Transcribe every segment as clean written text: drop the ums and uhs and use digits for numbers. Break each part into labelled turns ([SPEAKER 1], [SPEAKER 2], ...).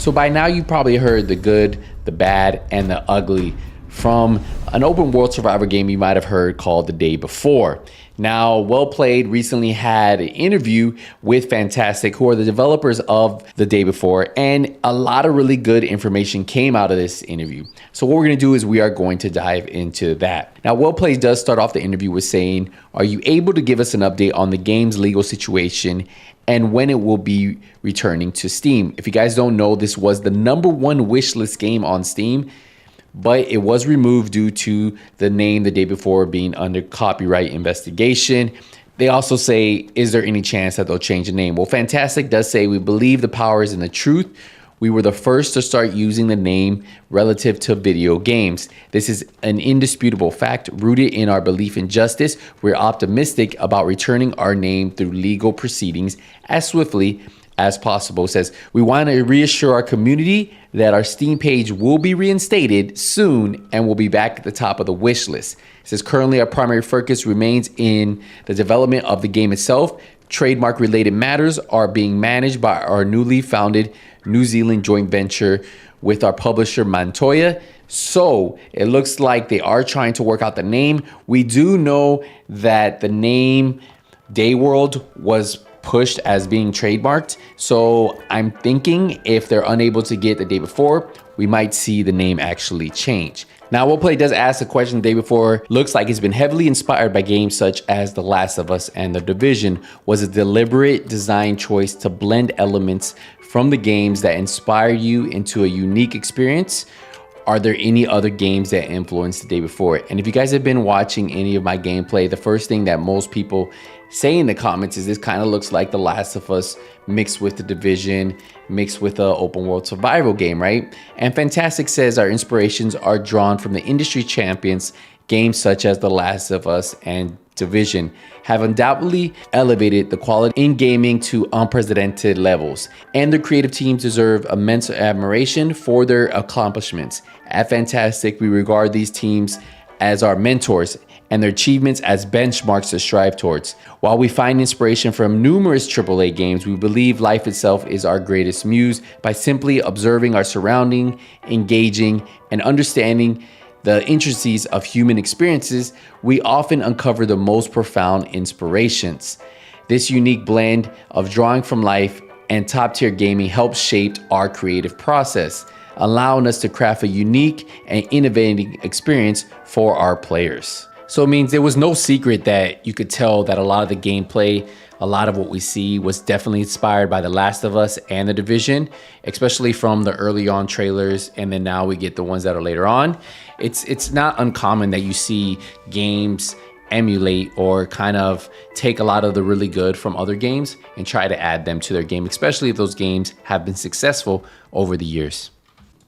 [SPEAKER 1] So by now you probably heard the good, the bad, and the ugly from an open world survivor game you might have heard called The Day Before. Now, Well Played recently had an interview with Fantastic, who are the developers of The Day Before, and a lot of really good information came out of this interview. So what we're gonna do is we are going to dive into that. Now, Well Played does start off the interview with saying, are you able to give us an update on the game's legal situation and when it will be returning to Steam? If you guys don't know, this was the #1 wishlist game on Steam, but it was removed due to the name The Day Before being under copyright investigation. They also say, is there any chance that they'll change the name? Well, Fantastic does say, we believe the power is in the truth. We were the first to start using the name relative to video games. This is an indisputable fact rooted in our belief in justice. We're optimistic about returning our name through legal proceedings as swiftly as possible. It says, we want to reassure our community that our Steam page will be reinstated soon and will be back at the top of the wish list. It says, currently our primary focus remains in the development of the game itself. Trademark related matters are being managed by our newly founded New Zealand joint venture with our publisher Montoya. So it looks like they are trying to work out the name. We do know that the name Dayworld was pushed as being trademarked. So I'm thinking if they're unable to get The Day Before, we might see the name actually change. Now, Well Play does ask the question, The Day Before looks like it's been heavily inspired by games such as The Last of Us and The Division. Was a deliberate design choice to blend elements from the games that inspire you into a unique experience? Are there any other games that influenced The Day Before? And if you guys have been watching any of my gameplay, the first thing that most people say in the comments is this kind of looks like The Last of Us mixed with The Division, mixed with an open world survival game, right? And Fantastic says our inspirations are drawn from the industry champions. Games such as The Last of Us and Division have undoubtedly elevated the quality in gaming to unprecedented levels, and the creative teams deserve immense admiration for their accomplishments. At Fantastic, we regard these teams as our mentors and their achievements as benchmarks to strive towards. While we find inspiration from numerous AAA games, we believe life itself is our greatest muse. By simply observing our surrounding, engaging, and understanding the intricacies of human experiences, we often uncover the most profound inspirations. This unique blend of drawing from life and top-tier gaming helps shape our creative process, allowing us to craft a unique and innovative experience for our players. So it means there was no secret that you could tell that a lot of the gameplay, a lot of what we see was definitely inspired by The Last of Us and The Division, especially from the early on trailers, and then now we get the ones that are later on. It's not uncommon that you see games emulate or kind of take a lot of the really good from other games and try to add them to their game, especially if those games have been successful over the years.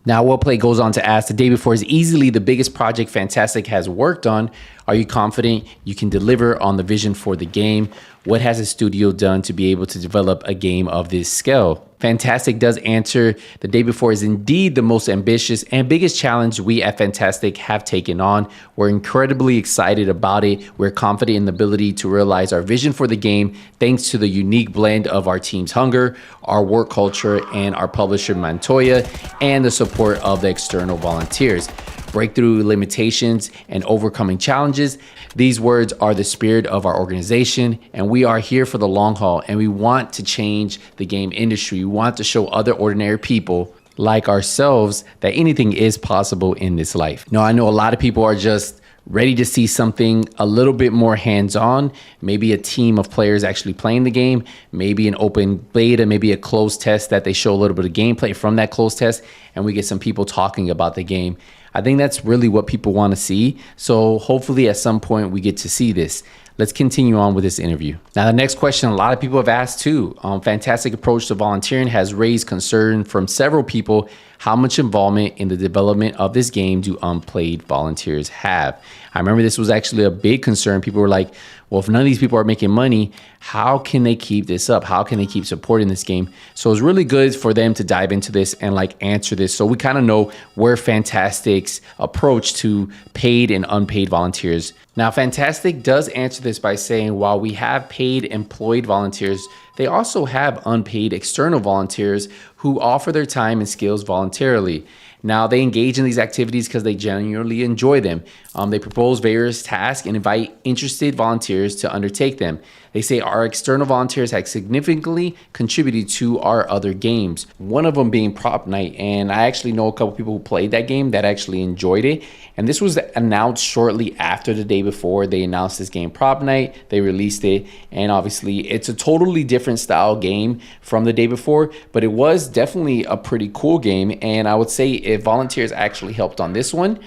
[SPEAKER 1] Now, Well Play goes on to ask, The Day Before is easily the biggest project Fantastic has worked on. Are you confident you can deliver on the vision for the game? What has the studio done to be able to develop a game of this scale? Fantastic does answer, The Day Before is indeed the most ambitious and biggest challenge we at Fantastic have taken on. We're incredibly excited about it. We're confident in the ability to realize our vision for the game thanks to the unique blend of our team's hunger, our work culture, and our publisher Montoya, and the support of the external volunteers. Breakthrough limitations and overcoming challenges. These words are the spirit of our organization, and we are here for the long haul, and we want to change the game industry. We want to show other ordinary people like ourselves that anything is possible in this life. Now, I know a lot of people are just ready to see something a little bit more hands-on, maybe a team of players actually playing the game, maybe an open beta, maybe a closed test that they show a little bit of gameplay from that closed test, and we get some people talking about the game. I think that's really what people want to see. So hopefully at some point we get to see this. Let's continue on with this interview. Now, the next question a lot of people have asked too. Fantastic approach to volunteering has raised concern from several people. How much involvement in the development of this game do unpaid volunteers have? I remember this was actually a big concern. People were like, well, if none of these people are making money, how can they keep this up? How can they keep supporting this game? So it's really good for them to dive into this and like answer this. So we kind of know where Fantastic's approach to paid and unpaid volunteers. Now, Fantastic does answer this by saying, while we have paid employed volunteers, they also have unpaid external volunteers who offer their time and skills voluntarily. Now, they engage in these activities because they genuinely enjoy them. They propose various tasks and invite interested volunteers to undertake them. They say our external volunteers have significantly contributed to our other games, one of them being Prop Night. And I actually know a couple people who played that game that actually enjoyed it. And this was announced shortly after the day before they announced this game, Prop Night. They released it. And obviously, it's a totally different style game from the day before, but it was definitely a pretty cool game. And I would say if volunteers actually helped on this one,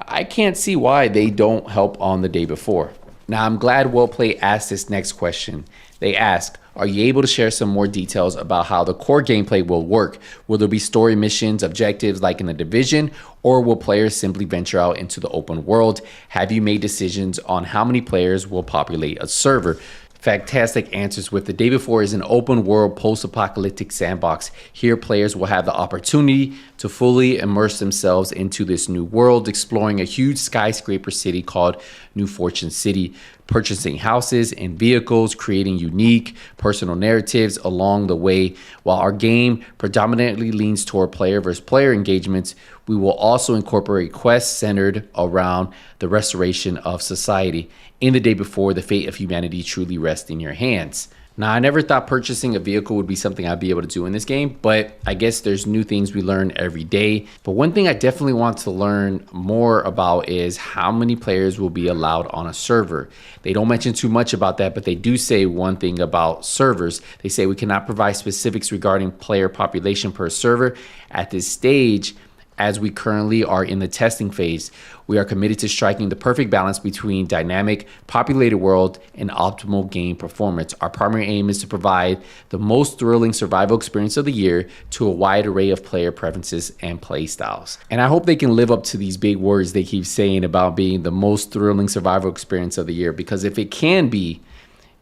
[SPEAKER 1] I can't see why they don't help on the day before. Now, I'm glad Wellplay asked this next question. They ask, are you able to share some more details about how the core gameplay will work? Will there be story missions, objectives like in the Division, or will players simply venture out into the open world? Have you made decisions on how many players will populate a server? Fantastic answers with the day before is an open world post-apocalyptic sandbox. Here players will have the opportunity to fully immerse themselves into this new world, exploring a huge skyscraper city called New Fortune City, purchasing houses and vehicles, creating unique personal narratives along the way. While our game predominantly leans toward player versus player engagements, we will also incorporate quests centered around the restoration of society. In the day before, the fate of humanity truly rests in your hands. Now, I never thought purchasing a vehicle would be something I'd be able to do in this game, but I guess there's new things we learn every day. But one thing I definitely want to learn more about is how many players will be allowed on a server. They don't mention too much about that, but they do say one thing about servers. They say we cannot provide specifics regarding player population per server at this stage, as we currently are in the testing phase. We are committed to striking the perfect balance between dynamic, populated world and optimal game performance. Our primary aim is to provide the most thrilling survival experience of the year to a wide array of player preferences and play styles. And I hope they can live up to these big words they keep saying about being the most thrilling survival experience of the year, because if it can be,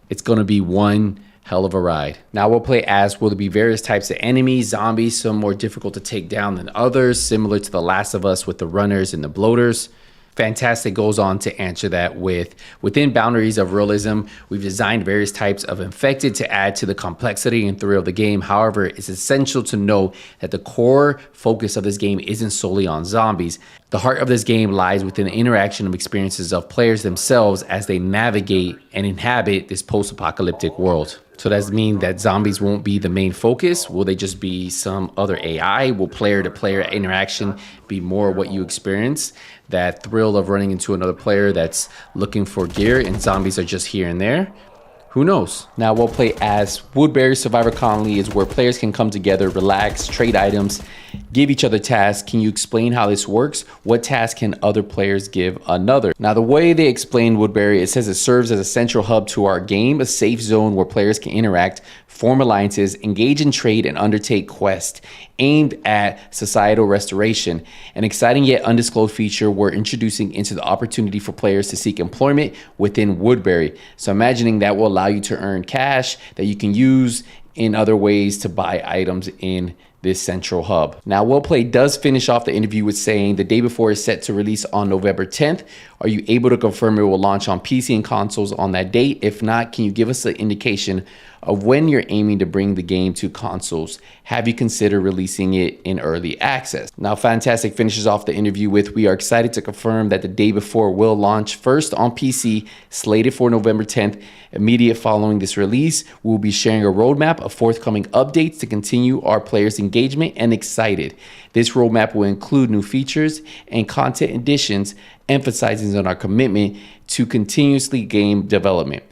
[SPEAKER 1] it's going to be one hell of a ride. Now, Wellplay asks, will there be various types of enemies, zombies, some more difficult to take down than others, similar to The Last of Us with the runners and the bloaters? Fantastic goes on to answer that with, within boundaries of realism, we've designed various types of infected to add to the complexity and thrill of the game. However, it's essential to know that the core focus of this game isn't solely on zombies. The heart of this game lies within the interaction of experiences of players themselves as they navigate and inhabit this post-apocalyptic world. So does that mean that zombies won't be the main focus? Will they just be some other AI? Will player-to-player interaction be more what you experience? That thrill of running into another player that's looking for gear and zombies are just here and there? Who knows? Now, Wellplay asks, Woodbury Survivor Colony is where players can come together, relax, trade items, give each other tasks. Can you explain how this works? What tasks can other players give another? Now, the way they explain Woodbury, it says it serves as a central hub to our game, a safe zone where players can interact, form alliances, engage in trade, and undertake quests aimed at societal restoration. An exciting yet undisclosed feature we're introducing into the opportunity for players to seek employment within Woodbury. So imagining that will allow you to earn cash that you can use in other ways to buy items in this central hub. Now, Wellplay does finish off the interview with saying the day before is set to release on November 10th. Are you able to confirm it will launch on PC and consoles on that date? If not, can you give us an indication of when you're aiming to bring the game to consoles? Have you considered releasing it in early access? Now, Fantastic finishes off the interview with, we are excited to confirm that the day before will launch first on PC, slated for November 10th. Immediate following this release, we'll be sharing a roadmap of forthcoming updates to continue our players' engagement and excited. This roadmap will include new features and content additions, emphasizing on our commitment to continuously game development.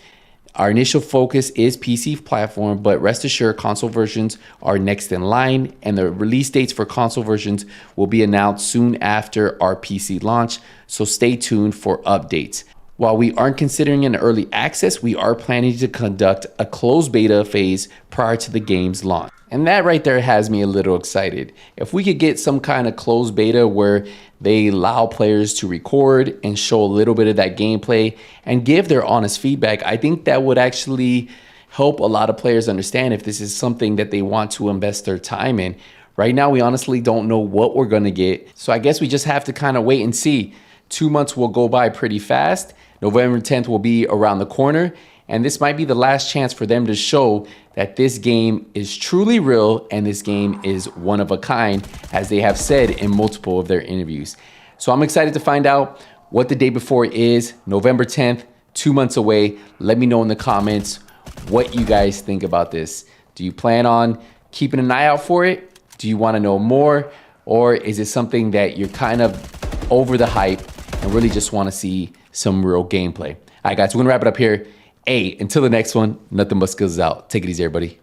[SPEAKER 1] Our initial focus is PC platform, but rest assured console versions are next in line, and the release dates for console versions will be announced soon after our PC launch, so stay tuned for updates. While we aren't considering an early access, we are planning to conduct a closed beta phase prior to the game's launch. And that right there has me a little excited. If we could get some kind of closed beta where they allow players to record and show a little bit of that gameplay and give their honest feedback, I think that would actually help a lot of players understand if this is something that they want to invest their time in. Right now, we honestly don't know what we're gonna get. So I guess we just have to kind of wait and see. 2 months will go by pretty fast. November 10th will be around the corner. And this might be the last chance for them to show that this game is truly real and this game is one of a kind, as they have said in multiple of their interviews. So I'm excited to find out what the day before is, November 10th, 2 months away. Let me know in the comments what you guys think about this. Do you plan on keeping an eye out for it? Do you want to know more? Or is it something that you're kind of over the hype and really just want to see some real gameplay? All right, guys, we're going to wrap it up here. Hey, until the next one, Nothing But Skills is out. Take it easy, everybody.